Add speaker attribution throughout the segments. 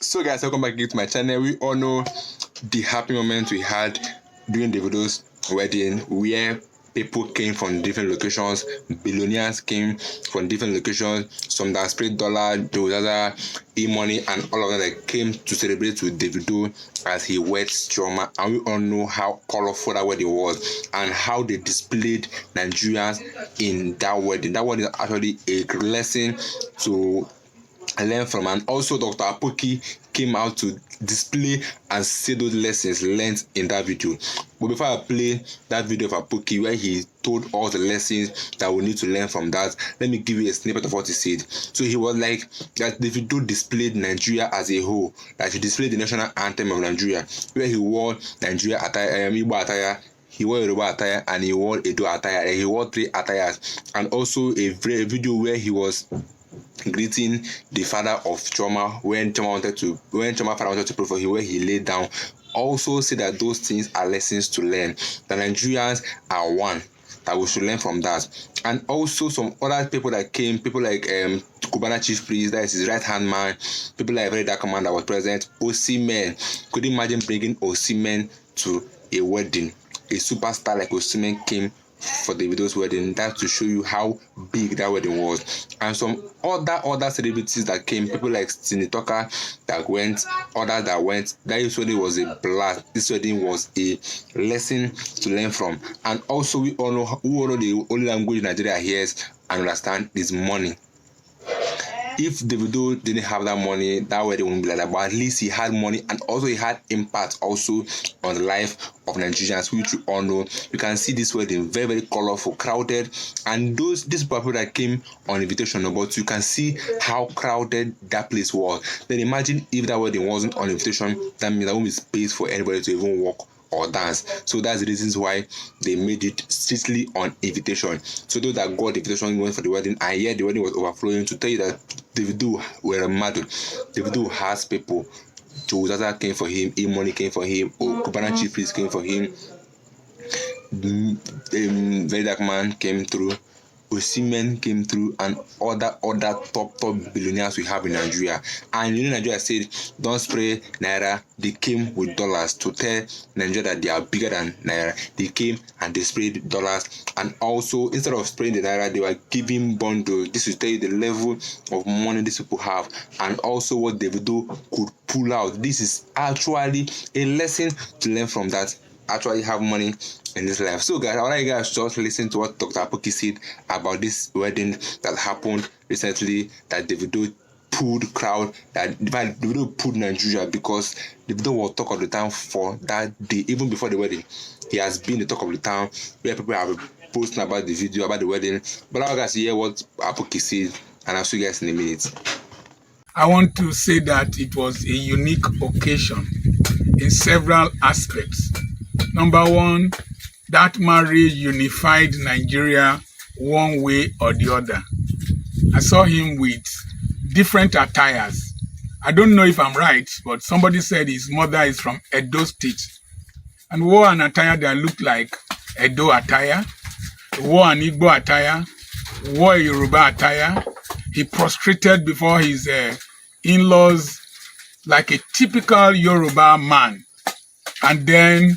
Speaker 1: So guys, welcome back to my channel. We all know the happy moment we had during Davido's wedding, where people came from different locations, billionaires came from different locations, some that sprayed dollar, Jozaza, e-money, and all of them that came to celebrate with Davido as he weds Chioma. And we all know how colorful that wedding was and how they displayed Nigerians in that wedding. That wedding is actually a lesson to learn from, and also Dr. Apoki came out to display and say those lessons learned in that video. But before I play that video of Apoki where he told all the lessons that we need to learn from that, let me give you a snippet of what he said. So he was like that the video displayed Nigeria as a whole, that he displayed the national anthem of Nigeria, where he wore Nigeria attire, Igbo attire, he wore Yoruba attire, and he wore Edo attire, and he wore 3 attires, and also a video where he was greeting the father of Chioma when Chioma father wanted to pray for him, where he laid down. Also say that those things are lessons to learn, that Nigerians are one, that we should learn from that. And also some other people that came, people like Cubana chief priest, that is his right hand man, people like very dark man that was present, Osimhen. Could you imagine bringing Osimhen to a wedding? A superstar like Osimhen came for Davido's wedding. That to show you how big that wedding was. And some other celebrities that came, people like Stini Tucker that went, others that went. That wedding was a blast. This wedding was a lesson to learn from. And also we all know the only language Nigeria hears and understand is money. If Davido didn't have that money, that wedding wouldn't be like that. But at least he had money, and also he had impact also on the life of Nigerians, which you all know. You can see this wedding very, very colorful, crowded, and these people that came on invitation, but you can see how crowded that place was. Then imagine if that wedding wasn't on invitation, that means there won't be space for anybody to even walk or dance. So that's the reasons why they made it strictly on invitation. So those that got the invitation went for the wedding, and yet the wedding was overflowing, to tell you that Davido were mad. Davido has people. Jozaza came for him, E-Money came for him, Cubana chief priest came for him, very dark man came through, Osimhen came through, and other top billionaires we have in Nigeria. And you know, Nigeria said don't spray naira. They came with dollars to tell Nigeria that they are bigger than naira. They came and they sprayed dollars, and also instead of spraying the naira, they were giving bundles. This will tell you the level of money these people have, and also what Davido could pull out. This is actually a lesson to learn from that. Actually have money in this life. So guys, I want you guys to just listen to what Dr. Apoki said about this wedding that happened recently, that Davido pulled crowd, that Davido pulled Nigeria, because Davido was talk of the town for that day. Even before the wedding, he has been the talk of the town, where people have posting about the video, about the wedding. But I want you guys to hear what Apoki said, and I'll see you guys in a minute.
Speaker 2: I want to say that it was a unique occasion in several aspects. Number one, that marriage unified Nigeria one way or the other. I saw him with different attires. I don't know if I'm right, but somebody said his mother is from Edo State and wore an attire that looked like Edo attire, wore an Igbo attire, wore a Yoruba attire. He prostrated before his in-laws like a typical Yoruba man. And then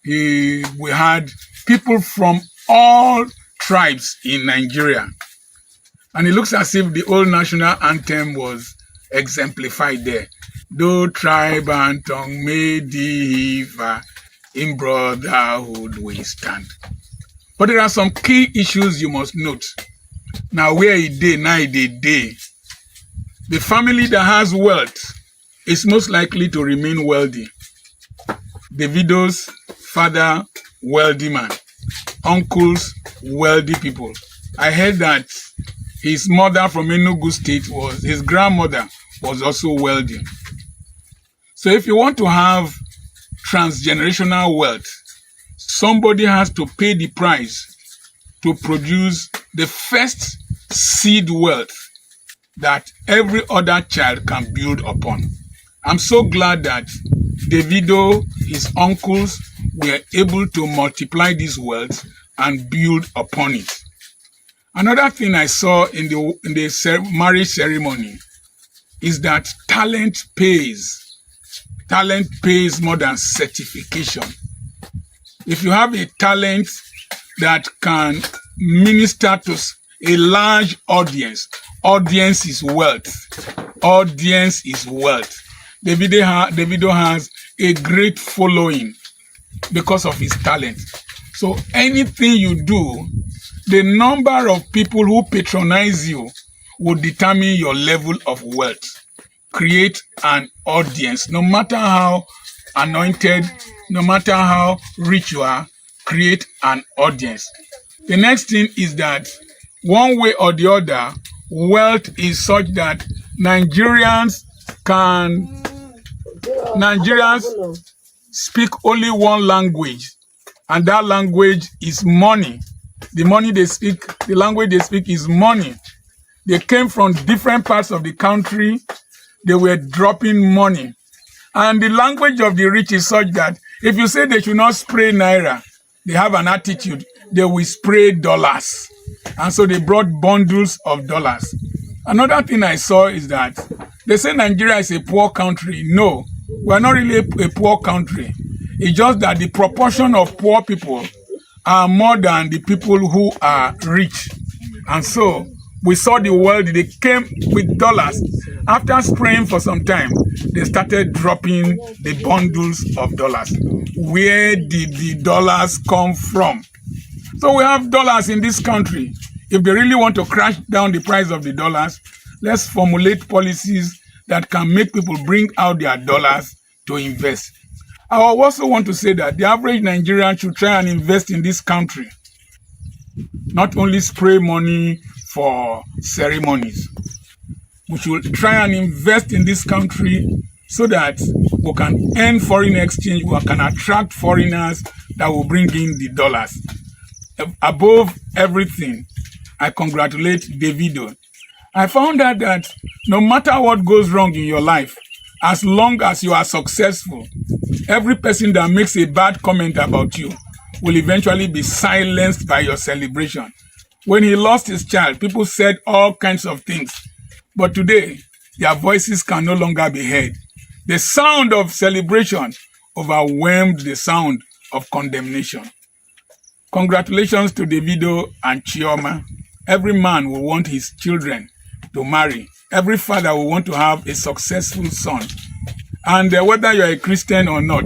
Speaker 2: we had people from all tribes in Nigeria. And it looks as if the old national anthem was exemplified there. Though tribe and tongue may differ, in brotherhood we stand. But there are some key issues you must note. Now, where a day, now a day. The family that has wealth is most likely to remain wealthy. Davido's father, wealthy man. Uncles, wealthy people. I heard that his mother from Enugu State his grandmother was also wealthy. So if you want to have transgenerational wealth, somebody has to pay the price to produce the first seed wealth that every other child can build upon. I'm so glad that Davido, his uncles, were able to multiply this wealth and build upon it. Another thing I saw in the marriage ceremony is that talent pays. Talent pays more than certification. If you have a talent that can minister to a large audience, audience is wealth. Audience is wealth. Davido has a great following because of his talent. So anything you do, the number of people who patronize you will determine your level of wealth. Create an audience. No matter how anointed, no matter how rich you are, create an audience. The next thing is that one way or the other, wealth is such that Nigerians speak only one language, and that language is money. The language they speak is money. They came from different parts of the country. They were dropping money. And the language of the rich is such that if you say they should not spray naira, they have an attitude. They will spray dollars. And so they brought bundles of dollars. Another thing I saw is that they say Nigeria is a poor country. No, we're not really a poor country. It's just that the proportion of poor people are more than the people who are rich. And so we saw the world, they came with dollars. After spraying for some time, they started dropping the bundles of dollars. Where did the dollars come from? So we have dollars in this country. If they really want to crash down the price of the dollars, let's formulate policies that can make people bring out their dollars to invest. I also want to say that the average Nigerian should try and invest in this country. Not only spray money for ceremonies. We should try and invest in this country so that we can earn foreign exchange, we can attract foreigners that will bring in the dollars. Above everything, I congratulate Davido. I found out that no matter what goes wrong in your life, as long as you are successful, every person that makes a bad comment about you will eventually be silenced by your celebration. When he lost his child, people said all kinds of things. But today, their voices can no longer be heard. The sound of celebration overwhelmed the sound of condemnation. Congratulations to Davido and Chioma. Every man will want his children to marry. Every father will want to have a successful son. And whether you're a Christian or not,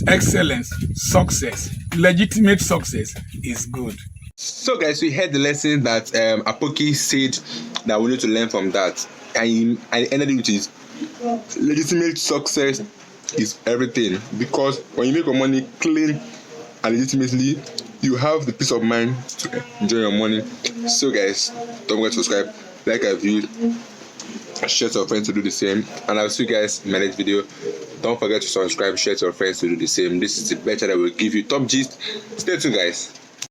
Speaker 2: excellence, success, legitimate success is good.
Speaker 1: So guys, we heard the lesson that Apoki said that we need to learn from that. And I ended with it. Legitimate success is everything, because when you make your money clean and legitimately, you have the peace of mind to enjoy your money. So guys, don't forget to subscribe, like our view, share to your friends to do the same, and I'll see you guys in my next video. Don't forget to subscribe, share to your friends to do the same. This is the better that will give you top gist. Stay tuned guys.